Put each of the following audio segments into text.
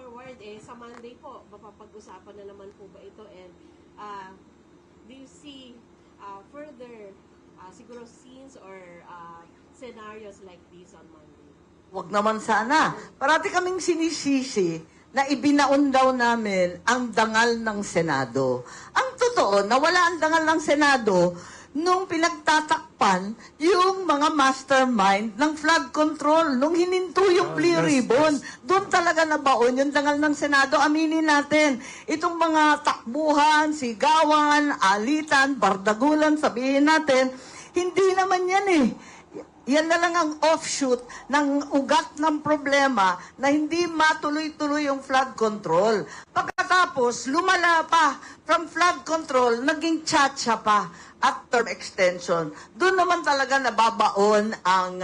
forward, sa Monday po, mapapag-usapan na naman po ba ito? And do you see further siguro scenes or scenarios like this on Monday? Wag naman sana. Parati kaming sinisisi na ibinaon daw namin ang dangal ng Senado. Ang totoo, nawala ang dangal ng Senado nung pinagtatakpan yung mga mastermind ng flood control, nung hininto yung blue ribbon. Doon talaga nabaon yung dangal ng Senado. Aminin natin, itong mga takbuhan, sigawan, alitan, bardagulan, sabihin natin, hindi naman yan eh. Yan na lang ang offshoot ng ugat ng problema na hindi matuloy-tuloy yung flood control. Pagkatapos, lumala pa from flood control, naging tsa-tsa pa at term extension. Doon naman talaga nababaon ang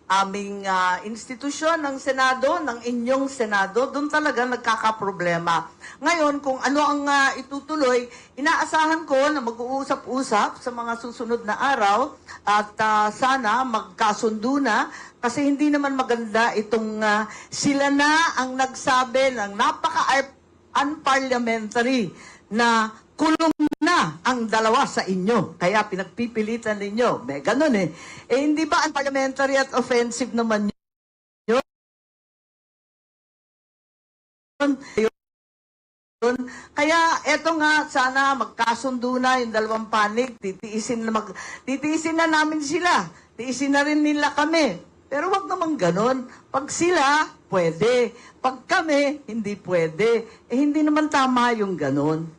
aming institusyon ng Senado, ng inyong Senado. Doon talaga nagkakaproblema. Ngayon, kung ano ang itutuloy, inaasahan ko na mag-uusap-usap sa mga susunod na araw at sana magkasundo na kasi hindi naman maganda itong sila na ang nagsabi ng napaka-unparliamentary na kulong na ang dalawa sa inyo. Kaya pinagpipilitan ninyo. May ganun eh. Eh hindi ba unparliamentary at offensive naman yun? Kaya eto nga, sana magkasundo na yung dalawang panig, titiisin na namin sila, tiisin na rin nila kami. Pero wag naman ganon. Pag sila, pwede. Pag kami, hindi pwede. Eh hindi naman tama yung ganon.